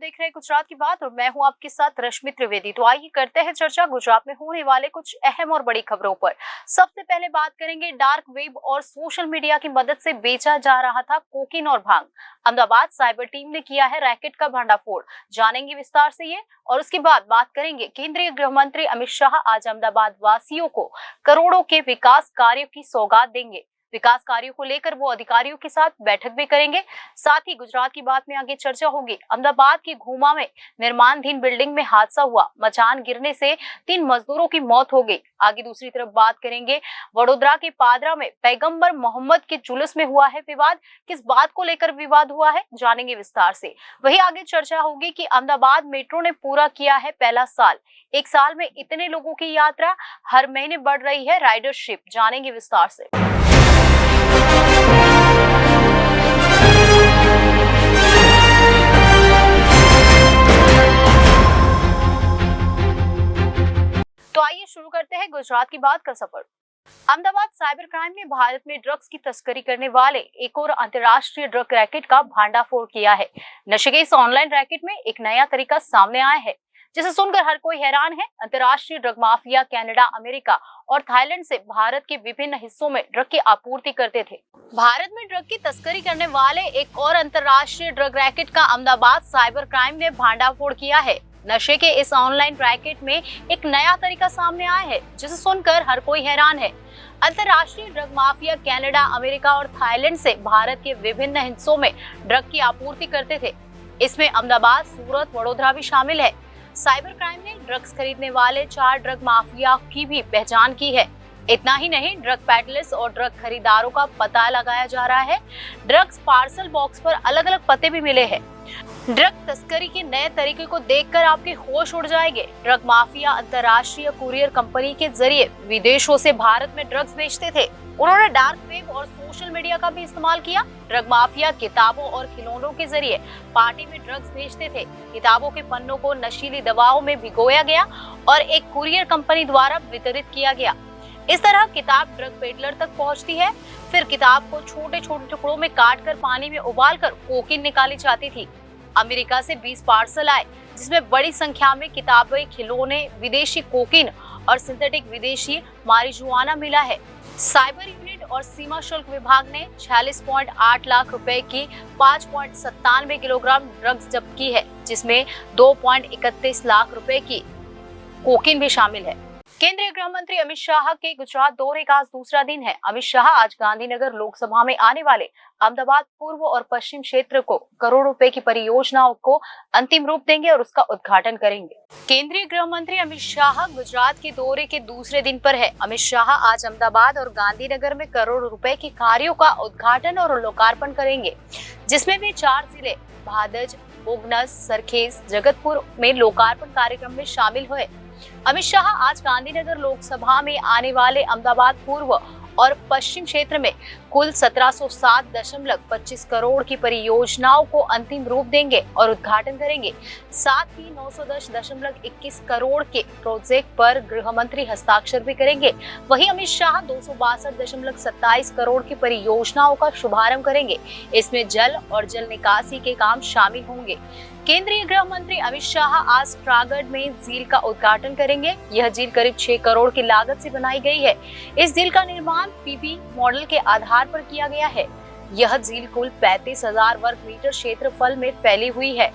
देख रहे हैं गुजरात की बात और मैं हूं आपके साथ रश्मि त्रिवेदी। तो आइए करते हैं चर्चा गुजरात में होने वाले कुछ अहम और बड़ी खबरों पर। सबसे पहले बात करेंगे डार्क वेब और सोशल मीडिया की मदद से बेचा जा रहा था कोकीन और भांग। अहमदाबाद साइबर टीम ने किया है रैकेट का भंडाफोड़। जानेंगे विस्तार से ये और उसके बाद बात करेंगे केंद्रीय गृह मंत्री अमित शाह आज अहमदाबाद वासियों को करोड़ों के विकास कार्यों की सौगात देंगे। विकास कार्यों को लेकर वो अधिकारियों के साथ बैठक भी करेंगे। साथ ही गुजरात की बात में आगे चर्चा होगी। अहमदाबाद के घूमा में निर्माणाधीन बिल्डिंग में हादसा हुआ, मचान गिरने से 3 मजदूरों की मौत हो गई। आगे दूसरी तरफ बात करेंगे वडोदरा के पादरा में पैगंबर मोहम्मद के जुलूस में हुआ है विवाद। किस बात को लेकर विवाद हुआ है जानेंगे विस्तार से। वही आगे चर्चा होगी कि अहमदाबाद मेट्रो ने पूरा किया है पहला साल। एक साल में इतने लोगों की यात्रा, हर महीने बढ़ रही है राइडरशिप। जानेंगे विस्तार से। तो आइए शुरू करते हैं गुजरात की बात का सफर। अहमदाबाद साइबर क्राइम ने भारत में ड्रग्स की तस्करी करने वाले एक और अंतर्राष्ट्रीय ड्रग रैकेट का भांडाफोड़ किया है। नशे के इस ऑनलाइन रैकेट में एक नया तरीका सामने आया है जिसे सुनकर हर कोई हैरान है। अंतर्राष्ट्रीय ड्रग माफिया कनाडा, अमेरिका और थाईलैंड से भारत के विभिन्न हिस्सों में ड्रग की आपूर्ति करते थे। भारत में ड्रग की तस्करी करने वाले एक और अंतर्राष्ट्रीय ड्रग रैकेट का अहमदाबाद साइबर क्राइम ने भांडाफोड़ किया है। नशे के इस ऑनलाइन रैकेट में एक नया तरीका सामने आया है जिसे सुनकर हर कोई हैरान है। अंतर्राष्ट्रीय ड्रग माफिया कनाडा, अमेरिका और थाईलैंड से भारत के विभिन्न हिस्सों में ड्रग की आपूर्ति करते थे। इसमें अहमदाबाद, सूरत, वडोदरा भी शामिल है। साइबर क्राइम ने ड्रग्स खरीदने वाले 4 ड्रग माफिया की भी पहचान की है। इतना ही नहीं, ड्रग पैडलर्स और ड्रग खरीदारों का पता लगाया जा रहा है। ड्रग्स पार्सल बॉक्स पर अलग अलग पते भी मिले हैं। ड्रग तस्करी के नए तरीके को देखकर आपके होश उड़ जाएंगे। ड्रग माफिया अंतर्राष्ट्रीय कुरियर कंपनी के जरिए विदेशों से भारत में ड्रग्स बेचते थे। उन्होंने डार्क वेब और सोशल मीडिया का भी इस्तेमाल किया। ड्रग माफिया किताबों और खिलौनों के जरिए पार्टी में ड्रग्स बेचते थे। किताबों के पन्नों को नशीली दवाओं में भिगोया गया और एक कुरियर कंपनी द्वारा वितरित किया गया। इस तरह किताब ड्रग पेडलर तक पहुंचती है। फिर किताब को छोटे छोटे टुकड़ों में काटकर पानी में उबालकर कोकीन निकाली जाती थी। अमेरिका से 20 पार्सल आए जिसमें बड़ी संख्या में किताबें, खिलौने, विदेशी कोकीन और सिंथेटिक विदेशी मारिजुआना मिला है। साइबर यूनिट और सीमा शुल्क विभाग ने 46.8 लाख रुपए की 5.97 किलोग्राम ड्रग्स जब्त की है, जिसमें 2.31 लाख रुपए की कोकीन भी शामिल है। केंद्रीय गृह मंत्री अमित शाह के गुजरात दौरे का आज दूसरा दिन है। अमित शाह आज गांधीनगर लोकसभा में आने वाले अहमदाबाद पूर्व और पश्चिम क्षेत्र को करोड़ रुपए की परियोजनाओं को अंतिम रूप देंगे और उसका उद्घाटन करेंगे। केंद्रीय गृह मंत्री अमित शाह गुजरात के दौरे के दूसरे दिन पर है। अमित शाह आज अहमदाबाद और गांधीनगर में करोड़ रुपए के कार्यों का उद्घाटन और लोकार्पण करेंगे, जिसमें वे 4 जिले भादज, बोगनस, सरखेज, जगतपुर में लोकार्पण कार्यक्रम में शामिल हुए। अमित शाह आज गांधीनगर लोकसभा में आने वाले अहमदाबाद पूर्व और पश्चिम क्षेत्र में कुल 1707.25 करोड़ की परियोजनाओं को अंतिम रूप देंगे और उद्घाटन करेंगे। साथ ही 910.21 करोड़ के प्रोजेक्ट पर गृह मंत्री हस्ताक्षर भी करेंगे। वहीं अमित शाह 262.27 करोड़ की परियोजनाओं का शुभारंभ करेंगे। इसमें जल और जल निकासी के काम शामिल होंगे। केंद्रीय गृह मंत्री अमित शाह आज ट्रागढ़ में झील का उद्घाटन करेंगे। यह झील करीब 6 करोड़ की लागत से बनाई गई है। इस झील का निर्माण पीपी मॉडल के आधार पर किया गया है। यह झील कुल 35,000 वर्ग मीटर क्षेत्रफल में फैली हुई है।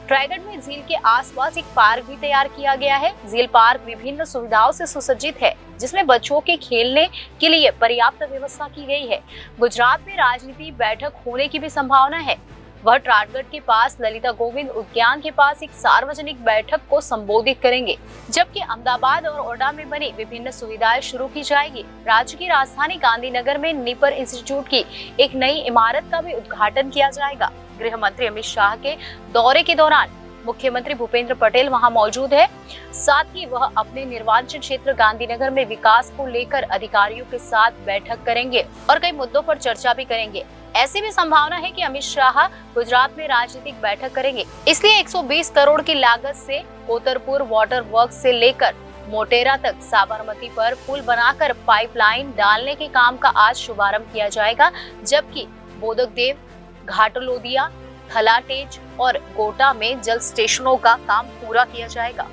ट्रायगढ़ में झील के आसपास एक पार्क भी तैयार किया गया है। झील पार्क विभिन्न सुविधाओं से सुसज्जित है, जिसमें बच्चों के खेलने के लिए पर्याप्त व्यवस्था की गई है। गुजरात में राजनीति बैठक होने की भी संभावना है। वह ट्राटगढ़ के पास ललिता गोविंद उद्यान के पास एक सार्वजनिक बैठक को संबोधित करेंगे, जबकि अहमदाबाद और ओडा में बनी विभिन्न सुविधाएं शुरू की जाएगी। राज्य की राजधानी गांधीनगर में निपर इंस्टीट्यूट की एक नई इमारत का भी उद्घाटन किया जाएगा। गृह मंत्री अमित शाह के दौरे के दौरान मुख्यमंत्री भूपेंद्र पटेल वहां मौजूद है। साथ ही वह अपने निर्वाचन क्षेत्र गांधीनगर में विकास को लेकर अधिकारियों के साथ बैठक करेंगे और कई मुद्दों पर चर्चा भी करेंगे। ऐसी भी संभावना है कि अमित शाह गुजरात में राजनीतिक बैठक करेंगे। इसलिए 120 करोड़ की लागत से कोतरपुर वाटर वर्क्स से लेकर मोटेरा तक साबरमती पर पुल बनाकर पाइपलाइन डालने के काम का आज शुभारंभ किया जाएगा, जबकि बोदकदेव, घाटलोदिया, थलाटेज और गोटा में जल स्टेशनों का काम पूरा किया जाएगा।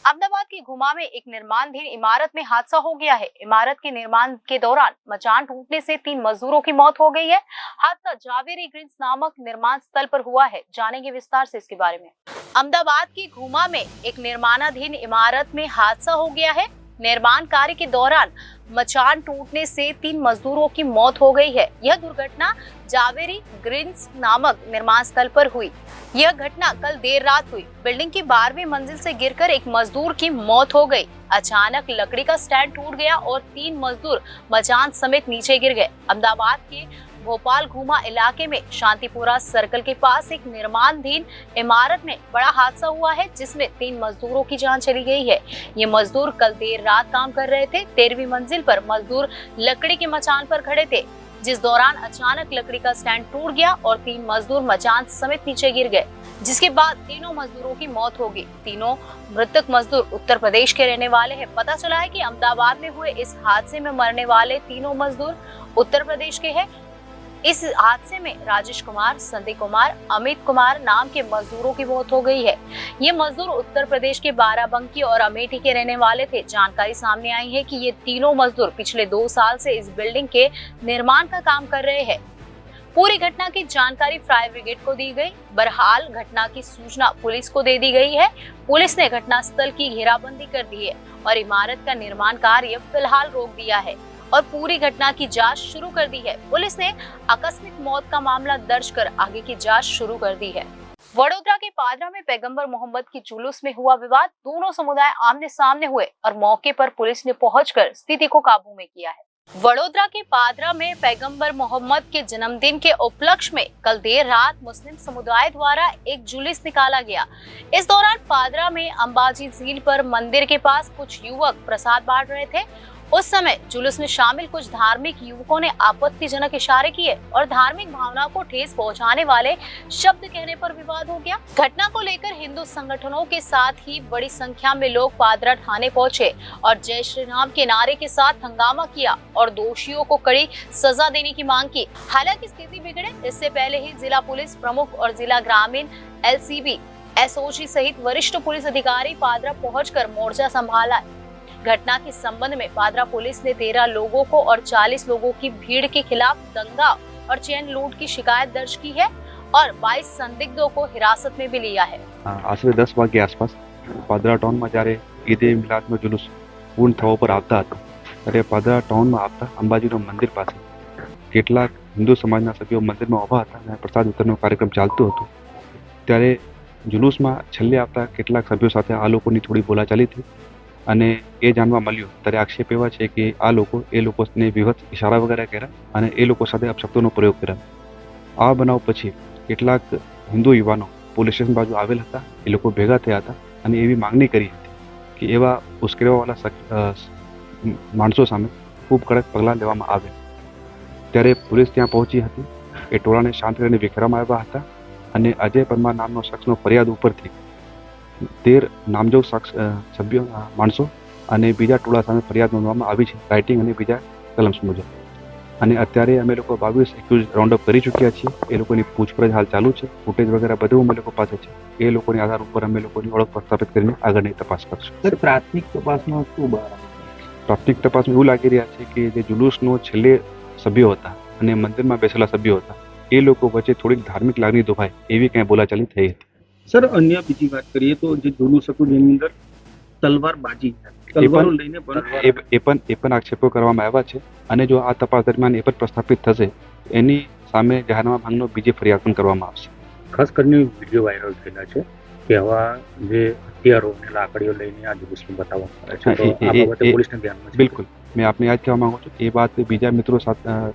अहमदाबाद की घुमा में एक निर्माणाधीन इमारत में हादसा हो गया है। इमारत के निर्माण के दौरान मचान टूटने से 3 मजदूरों की मौत हो गई है। हादसा जावेरी ग्रीन्स नामक निर्माण स्थल पर हुआ है। जानेंगे विस्तार से इसके बारे में। अहमदाबाद की घुमा में एक निर्माणाधीन इमारत में हादसा हो गया है। निर्माण कार्य के दौरान मचान टूटने से 3 मजदूरों की मौत हो गई है। यह दुर्घटना जावेरी ग्रीन्स नामक निर्माण स्थल पर हुई। यह घटना कल देर रात हुई। बिल्डिंग की 12वीं मंजिल से गिरकर एक मजदूर की मौत हो गई। अचानक लकड़ी का स्टैंड टूट गया और 3 मजदूर मचान समेत नीचे गिर गए। अहमदाबाद के भोपाल घुमा इलाके में शांतिपुरा सर्कल के पास एक निर्माणाधीन इमारत में बड़ा हादसा हुआ है, जिसमें 3 मजदूरों की जान चली गई है। ये मजदूर कल देर रात काम कर रहे थे। 13वीं मंजिल पर मजदूर लकड़ी के मचान पर खड़े थे, जिस दौरान अचानक लकड़ी का स्टैंड टूट गया और 3 मजदूर मचान समेत नीचे गिर गए, जिसके बाद तीनों मजदूरों की मौत हो गई। तीनों मृतक मजदूर उत्तर प्रदेश के रहने वाले हैं। पता चला है कि अहमदाबाद में हुए इस हादसे में मरने वाले तीनों मजदूर उत्तर प्रदेश के हैं। इस हादसे में राजेश कुमार, संदीप कुमार, अमित कुमार नाम के मजदूरों की मौत हो गई है। ये मजदूर उत्तर प्रदेश के बाराबंकी और अमेठी के रहने वाले थे। जानकारी सामने आई है कि ये तीनों मजदूर पिछले 2 साल से इस बिल्डिंग के निर्माण का काम कर रहे हैं। पूरी घटना की जानकारी फायर ब्रिगेड को दी गई। बहरहाल घटना की सूचना पुलिस को दे दी गई है। पुलिस ने घटनास्थल की घेराबंदी कर दी है और इमारत का निर्माण कार्य फिलहाल रोक दिया है और पूरी घटना की जांच शुरू कर दी है। पुलिस ने आकस्मिक मौत का मामला दर्ज कर आगे की जांच शुरू कर दी है। वडोदरा के पादरा में पैगंबर मोहम्मद की जुलूस में हुआ विवाद। दोनों समुदाय आमने सामने हुए और मौके पर पुलिस ने पहुंचकर स्थिति को काबू में किया है। वडोदरा के पादरा में पैगंबर मोहम्मद के जन्मदिन के उपलक्ष्य में कल देर रात मुस्लिम समुदाय द्वारा एक जुलूस निकाला गया। इस दौरान पादरा में अंबाजी झील पर मंदिर के पास कुछ युवक प्रसाद बांट रहे थे। उस समय जुलूस में शामिल कुछ धार्मिक युवकों ने आपत्तिजनक इशारे किए और धार्मिक भावना को ठेस पहुंचाने वाले शब्द कहने पर विवाद हो गया। घटना को लेकर हिंदू संगठनों के साथ ही बड़ी संख्या में लोग पादरा थाने पहुंचे और जय श्री राम के नारे के साथ हंगामा किया और दोषियों को कड़ी सजा देने की मांग की। हालांकि स्थिति बिगड़े इससे पहले ही जिला पुलिस प्रमुख और जिला ग्रामीण LCB SOG सहित वरिष्ठ पुलिस अधिकारी पादरा पहुंचकर मोर्चा संभाला। घटना के संबंध में पादरा पुलिस ने 13 लोगों को और 40 लोगों की भीड़ के खिलाफ दंगा और चेन लूट की शिकायत दर्ज की है और 22 संदिग्धों को हिरासत में भी लिया है। आश्रे 10 वागे के आसपास पादरा टाउन में जયારે ईदे मिलाद નો जुलूस પૂર્ણ થવા પર આવતા હતા ત્યારે પાદરા ટાઉનમાં આવતા અંબાજીનો મંદિર પાસે કેટલાક હિન્દુ સમાજના સભ્યો મંદિરમાં ઊભા હતા અને પ્રસાદ વિતરણનો કાર્યક્રમ ચાલતો હતો ત્યારે जुलूसમાં છેલ્લે આવતા કેટલાક સભ્યો સાથે આ લોકોની થોડી બોલાચાલી થઈ અને એ જાણવા મળ્યું ત્યારે આક્ષેપ એવા છે કે આ લોકો એ લોકોને વિવત ઇશારા વગેરે કર્યા અને એ લોકો સાથે અપશબ્દોનો પ્રયોગ કર્યા। આ બનાવ પછી કેટલાક હિન્દુ યુવાનો પોલીસ સ્ટેશન બાજુ આવેલ હતા। એ લોકો ભેગા થયા હતા અને એવી માંગણી કરી હતી કે એવા ઉશ્કેરવાવાળા માણસો સામે ખૂબ કડક પગલાં લેવામાં આવે। ત્યારે પોલીસ ત્યાં પહોંચી હતી। એ ટોળાને શાંત કરીને વિખેરવામાં આવ્યા હતા અને અજય પરમાર નામનો શખ્સનો ફરિયાદ ઉપરથી 13 નામજોગ સભ્યો માણસો અને બીજા ટોળા સામે ફરિયાદ નોંધવામાં આવી છે રાઇટિંગ અને બીજા કલમ્સ મુજબ। અને અત્યારે અમે લોકો 22 એક્યુઝ રાઉન્ડ અપ કરી ચૂક્યા છીએ। એ લોકોની પૂછપરછ હાલ ચાલુ છે। ફૂટેજ વગેરે બધું અમે લોકો પાસે છે। એ લોકોની આધાર ઉપર અમે લોકોની ઓળખ પ્રસ્થાપિત કરીને આગળની તપાસ કરશું। સર, પ્રાથમિક તપાસમાં શું બહાર આવ્યું? પ્રાથમિક તપાસમાં એવું લાગી રહ્યા છે કે જે જુલુસનો છેલ્લે સભ્યો હતા અને મંદિરમાં બેસેલા સભ્યો હતા એ લોકો વચ્ચે થોડીક ધાર્મિક લાગણી દુભાય એવી ક્યાંય બોલાચાલી થઈ હતી। સર, અન્ય બીજી વાત કરીએ તો જે જુલુસ હતું જેની અંદર તલવારબાજી તલવારો લઈને એ પણ આક્ષેપો કરવામાં આવ્યા છે અને જો આ તપાસ દરમિયાન એ પણ પ્રસ્થાપિત થશે એની સામે જાહેરનામા ભંગનો બીજી ફરિયાદ પણ કરવામાં આવશે। ખાસ કરીને વિડીયો વાયરલ થયેલા છે કે આવા જે હથિયારો અને લાકડીઓ લઈને આ જુલુસને બતાવવામાં આવે છે, તો આ બાબતે પોલીસને ધ્યાનમાં છે? બિલકુલ, મેં આપને યાદ કહેવા માંગુ છું એ વાત બીજા મિત્રો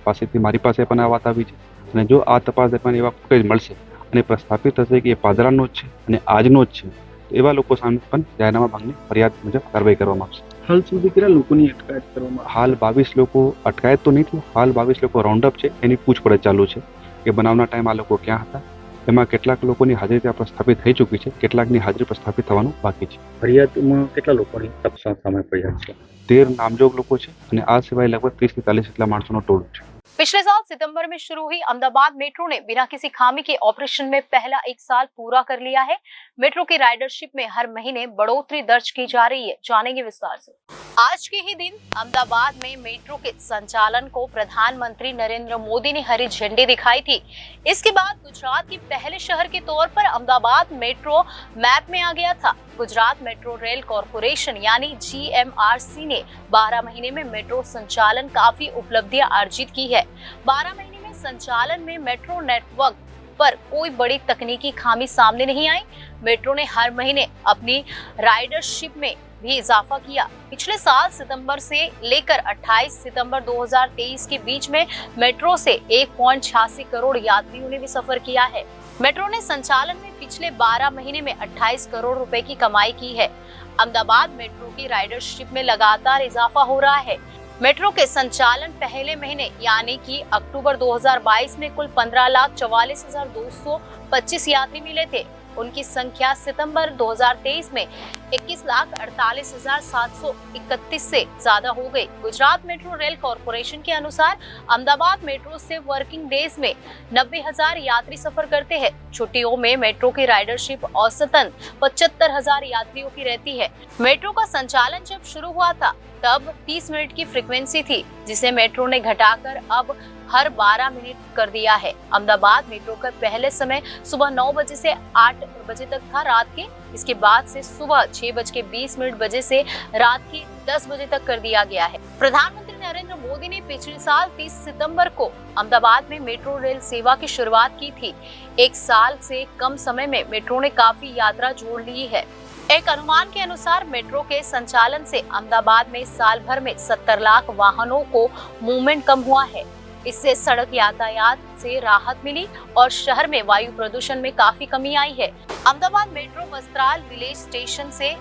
પાસેથી મારી પાસે પણ આ વાત આવી છે અને જો આ તપાસ દરમિયાન એવા ફૂટેજ મળશે અને પ્રસ્થાપિત થશે કે એ પાદરાનો જ છે અને આજનો જ છે તો એવા લોકો સામે પણ જાહેરનામા ભંગની ફરિયાદ મુજબ કાર્યવાહી કરવામાં આવશે। હાલ સુધી કેટલા લોકોની અટકાયત કરવામાં હાલ 22 લોકો અટકાયત તો નહીં થયું, હાલ 22 લોકો રાઉન્ડ અપ છે, એની પૂછપરછ ચાલુ છે કે બનાવના ટાઈમ આ લોકો ક્યાં હતા। એમાં કેટલાક લોકોની હાજરી ત્યાં પ્રસ્થાપિત થઈ ચૂકી છે, કેટલાકની હાજરી પ્રસ્થાપિત થવાનું બાકી છે। ફરિયાદમાં કેટલા લોકોની તપાસ સામે ફરિયાદ છે? 13 નામજોગ લોકો છે અને આ સિવાય લગભગ 30 થી 40 જેટલા માણસોનો ટોળું છે। पिछले साल सितंबर में शुरू हुई अहमदाबाद मेट्रो ने बिना किसी खामी के ऑपरेशन में पहला 1 साल पूरा कर लिया है। मेट्रो की राइडरशिप में हर महीने बढ़ोतरी दर्ज की जा रही है। जानेंगे विस्तार से। आज के ही दिन अहमदाबाद में मेट्रो के संचालन को प्रधानमंत्री नरेंद्र मोदी ने हरी झंडी दिखाई थी। इसके बाद गुजरात के पहले शहर के तौर पर अहमदाबाद मेट्रो मैप में आ गया था। गुजरात मेट्रो रेल कॉरपोरेशन यानी GMRC ने 12 महीने में मेट्रो संचालन काफी उपलब्धियां अर्जित की है। 12 महीने में संचालन में मेट्रो नेटवर्क पर कोई बड़ी तकनीकी खामी सामने नहीं आई। मेट्रो ने हर महीने अपनी राइडरशिप में भी इजाफा किया। पिछले साल सितंबर से लेकर 28 सितंबर 2023 के बीच में मेट्रो से 1.86 करोड़ यात्रियों ने भी सफर किया है। मेट्रो ने संचालन में पिछले 12 महीने में 28 करोड़ रुपए की कमाई की है। अहमदाबाद मेट्रो की राइडरशिप में लगातार इजाफा हो रहा है। मेट्रो के संचालन पहले महीने यानी कि अक्टूबर 2022 में कुल 15,44,225 यात्री मिले थे। उनकी संख्या सितंबर 2023 में 21,48,731 से ज्यादा हो गई। गुजरात मेट्रो रेल कॉरपोरेशन के अनुसार अहमदाबाद मेट्रो से वर्किंग डेज में 90,000 यात्री सफर करते हैं। छुट्टियों में मेट्रो की राइडरशिप औसतन 75,000 यात्रियों की रहती है। मेट्रो का संचालन जब शुरू हुआ था तब 30 मिनट की फ्रीक्वेंसी थी, जिसे मेट्रो ने घटाकर अब हर 12 मिनट कर दिया है। अहमदाबाद मेट्रो का पहले समय सुबह 9 बजे से 8 बजे तक था रात के। इसके बाद से सुबह 6:20 बजे से रात के 10 बजे तक कर दिया गया है। प्रधानमंत्री नरेंद्र मोदी ने पिछले साल 30 सितंबर को अहमदाबाद में मेट्रो रेल सेवा की शुरुआत की थी। 1 साल से कम समय में मेट्रो ने काफी यात्रा जोड़ ली है। एक अनुमान के अनुसार मेट्रो के संचालन से अहमदाबाद में साल भर में 70 लाख वाहनों को मूवमेंट कम हुआ है। इससे सड़क यातायात से राहत मिली और शहर में वायु प्रदूषण में काफी कमी आई है। Ahmedabad metro Vastral village station से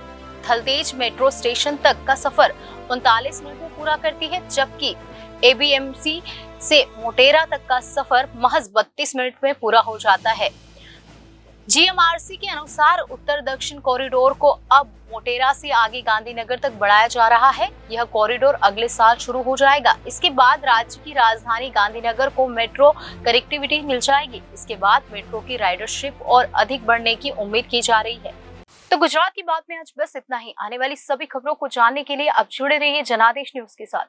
थलतेज मेट्रो स्टेशन तक का सफर 39 मिनट में पूरा करती है, जबकि ABMC से मोटेरा तक का सफर महज 32 मिनट में पूरा हो जाता है। GMRC के अनुसार उत्तर दक्षिण कॉरिडोर को अब मोटेरा से आगे गांधीनगर तक बढ़ाया जा रहा है। यह कॉरिडोर अगले साल शुरू हो जाएगा। इसके बाद राज्य की राजधानी गांधीनगर को मेट्रो कनेक्टिविटी मिल जाएगी। इसके बाद मेट्रो की राइडरशिप और अधिक बढ़ने की उम्मीद की जा रही है। तो गुजरात की बात में आज बस इतना ही। आने वाली सभी खबरों को जानने के लिए आप जुड़े रहिए जनादेश न्यूज के साथ।